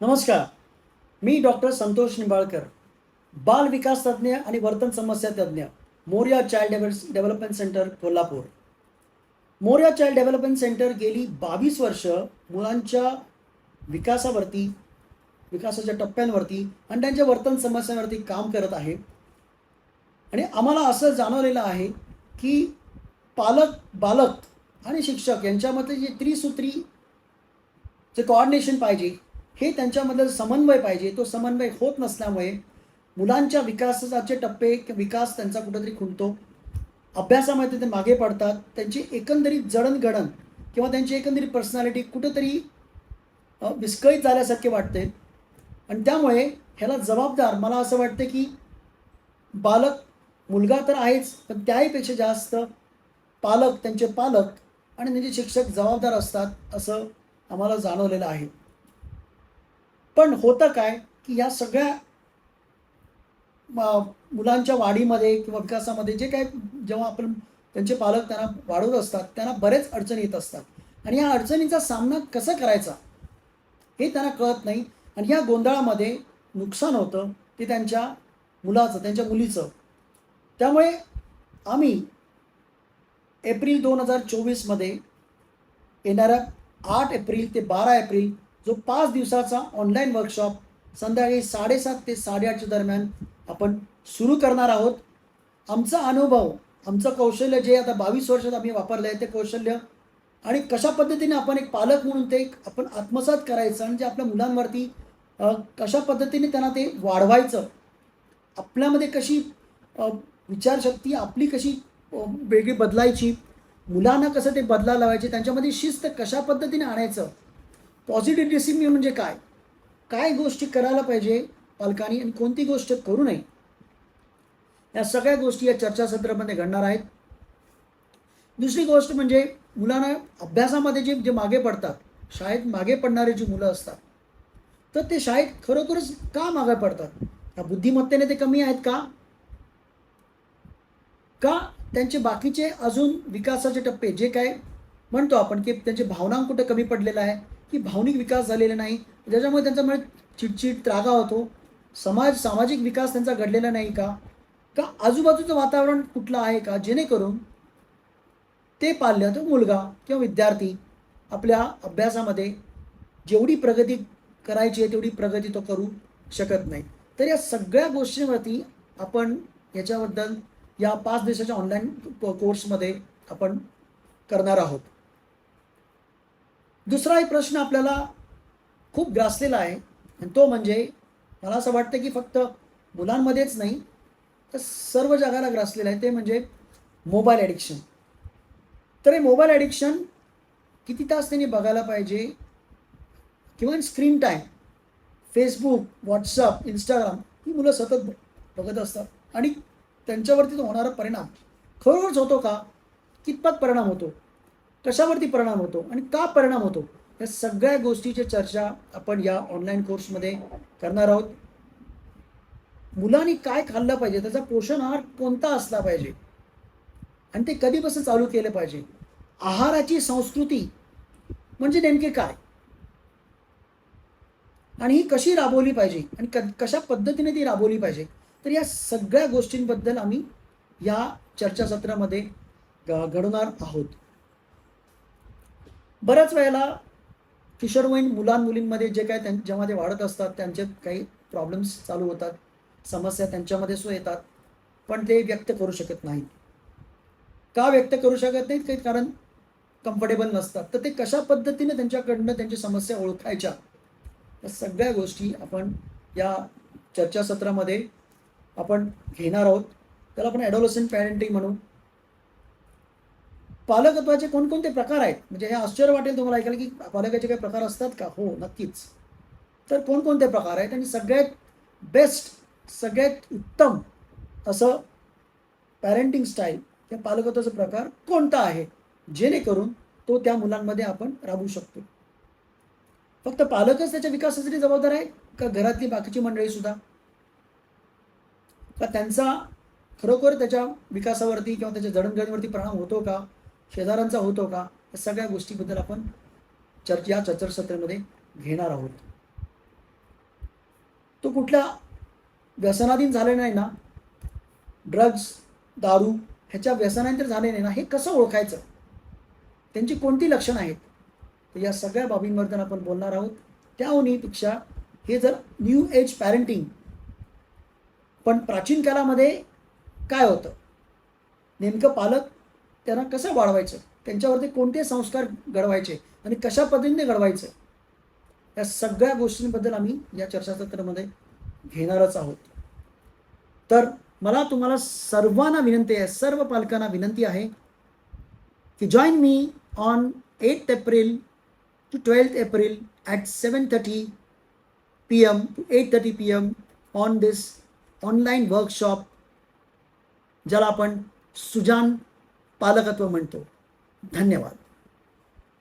नमस्कार. मी डॉक्टर संतोष निंबाळकर, बाल विकास तज्ज्ञ आणि वर्तन समस्या तज्ज्ञ, Moriya child development centre, Kolhapur. Moriya child development centre गेली 22 वर्ष मुलांच्या विकासावरती, विकासाच्या टप्प्यांवरती आणि त्यांच्या वर्तन समस्यांवरती काम करत आहे. आणि आम्हाला असं जाणवलेलं आहे की पालक, बालक आणि शिक्षक यांच्यामध्ये जे त्रिसूत्री जे कोऑर्डिनेशन पाहिजे, हे त्यांच्यामध्ये समन्वय पाहिजे, तो समन्वय होत नसल्यामुळे मुलांच्या विकासाचे टप्पे, विकास त्यांचा कुठेतरी खुंटतो, अभ्यासामध्ये ते मागे पडतात, त्यांची एकंदरीत जडणघडण किंवा त्यांची एकंदरीत पर्सनॅलिटी कुठेतरी विस्कळीत झाल्यासारखे वाटते. आणि त्यामुळे ह्याला जबाबदार मला असं वाटतं की बालक, मुलगा तर आहेच, पण त्याहीपेक्षा जास्त पालक, त्यांचे पालक आणि त्यांचे शिक्षक जबाबदार असतात, असं आम्हाला जाणवलेलं आहे. पण होतं काय की या सगळ्या मुलांच्या वाढीमध्ये किंवा विकासामध्ये जे काय, जेव्हा आपण त्यांचे पालक त्यांना वाढवत असतात, त्यांना बरेच अडचणी येत असतात आणि या अडचणींचा सामना कसा करायचा हे त्यांना कळत नाही. आणि या गोंधळामध्ये नुकसान होतं ते त्यांच्या मुलाचं, त्यांच्या मुलीचं. त्यामुळे आम्ही एप्रिल 2024मध्ये येणाऱ्या 8 एप्रिल ते 12 एप्रिल जो 5 दिवसाचा ऑनलाईन वर्कशॉप संध्याकाळी 7:30 ते 8:30च्या दरम्यान आपण सुरू करणार आहोत. आमचा अनुभव, आमचं कौशल्य जे आता 22 वर्षात आम्ही वापरलं आहे ते कौशल्य, आणि कशा पद्धतीने आपण एक पालक म्हणून ते आपण आत्मसात करायचं आणि जे आपल्या मुलांवरती कशा पद्धतीने त्यांना ते वाढवायचं, आपल्यामध्ये कशी विचारशक्ती आपली कशी वेगळी बदलायची, मुलांना कसं ते बदला लावायचे, त्यांच्यामध्ये शिस्त कशा पद्धतीने आणायचं, पॉझिटिव्ह डिसिप्लिन म्हणजे काय, काय गोष्टी करायला पाहिजे पालकांनी आणि कोणती गोष्ट करू नये, या सगळ्या गोष्टी या चर्चासत्रामध्ये घडणार आहेत. दुसरी गोष्ट म्हणजे मुलांना अभ्यासामध्ये जे जे मागे पडतात, शाळेत मागे पडणारे जी मुलं असतात, तर ते शाळेत खरोखरच का मागे पडतात? त्या बुद्धिमत्तेने ते कमी आहेत का? का त्यांचे बाकीचे अजून विकासाचे टप्पे जे काय म्हणतो आपण की त्यांचे भावनांक कुठे कमी पडलेला आहे, की भावनिक विकास झालेला नाही, ज्याच्यामुळे त्यांच्यामुळे चिडचिड, त्रागा होतो, सामाजिक विकास त्यांचा घडलेला नाही का? का आजूबाजूचं वातावरण कुठलं आहे का, जेणेकरून ते पाल्य, तो मुलगा किंवा विद्यार्थी आपल्या अभ्यासामध्ये जेवढी प्रगती करायची आहे तेवढी प्रगती तो करू शकत नाही. तर या सगळ्या गोष्टींवरती आपण याच्याबद्दल या 5 दिवसाच्या ऑनलाईन कोर्समध्ये आपण करणार आहोत. दुसरा एक प्रश्न आपल्याला खूप ग्रासलेला आहे आणि तो म्हणजे मला असं वाटतं की फक्त मुलांमध्येच नाही तर सर्व जगाला ग्रासलेलं आहे, ते म्हणजे मोबाईल ॲडिक्शन. तर हे मोबाईल ॲडिक्शन किती तास त्यांनी बघायला पाहिजे, किंवा screen time, Facebook, WhatsApp, Instagram ही मुलं सतत बघत असतात आणि त्यांच्यावरती तो होणारा परिणाम खरोखरच होतो का? कितपत परिणाम होतो? कशावरती परिणाम होतो आणि का परिणाम होतो? या सगळ्या गोष्टीची चर्चा आपण या ऑनलाईन कोर्समध्ये करणार आहोत. मुलांनी काय खाल्लं पाहिजे, त्याचा पोषण आहार कोणता असला पाहिजे आणि ते कधीपासून चालू केलं पाहिजे, आहाराची संस्कृती म्हणजे नेमके काय आणि ही कशी राबवली पाहिजे आणि कशा पद्धतीने ती राबवली पाहिजे, तर या सगळ्या गोष्टींबद्दल आम्ही या चर्चासत्रामध्ये घडवणार आहोत. बऱ्याच वेळेला किशोरवयीन मुलांमुलींमध्ये जे काय जेव्हा ते वाढत असतात त्यांचे काही प्रॉब्लेम्स चालू होतात, समस्या त्यांच्यामध्ये सो येतात, पण ते व्यक्त करू शकत नाहीत. का व्यक्त करू शकत नाहीत? काही कारण कम्फर्टेबल नसतात. तर ते कशा पद्धतीने त्यांच्याकडनं त्यांची समस्या ओळखायच्या, या सगळ्या गोष्टी आपण या चर्चासत्रामध्ये आपण घेणार आहोत. त्याला आपण ॲडोलसंट पॅरेंटिंग म्हणू. पालकत्वाचे कोणकोणते प्रकार आहेत, म्हणजे हे आश्चर्य वाटेल तुम्हाला ऐकायला की पालकाचे काही प्रकार असतात का? हो, नक्कीच. तर कोणकोणते प्रकार आहेत आणि सगळ्यात बेस्ट, सगळ्यात उत्तम असं पॅरेंटिंग स्टाईल या पालकत्वाचा प्रकार कोणता आहे, जेणेकरून तो त्या मुलांमध्ये आपण राबवू शकतो? फक्त पालकच त्याच्या विकासासाठी जबाबदार आहे का घरातली बाकीची मंडळी सुद्धा? का त्यांचा खरोखर त्याच्या विकासावरती किंवा त्याच्या जडणघडणीवरती परिणाम होतो का, शेजाऱ्यांचा होतो का, या सगळ्या गोष्टीबद्दल आपण या चर्चासत्रामध्ये घेणार आहोत. तो कुठल्या व्यसनाधीन झालेला नाही ना, ड्रग्ज, दारू ह्याच्या व्यसनाधीन तर झाले नाही ना, हे कसं ओळखायचं, त्यांची कोणती लक्षणं आहेत, तर या सगळ्या बाबींवर आपण बोलणार आहोत. त्याहूनहीपेक्षा हे जर न्यू एज पॅरेंटिंग, पण प्राचीन काळामध्ये काय होतं, नेमकं पालक त्यांना कसं वाढवायचं, त्यांच्यावरती कोणते संस्कार घडवायचे आणि कशा पद्धतीने घडवायचे, या सगळ्या गोष्टींबद्दल आम्ही या चर्चासत्रामध्ये घेणारच आहोत. तर मला तुम्हाला सर्वांना विनंती आहे, सर्व पालकांना विनंती आहे की join me on 8th April to 12th April at 7:30 PM to 8:30 PM on this online workshop, ज्याला आपण सुजान पालकत्व म्हणतो. धन्यवाद.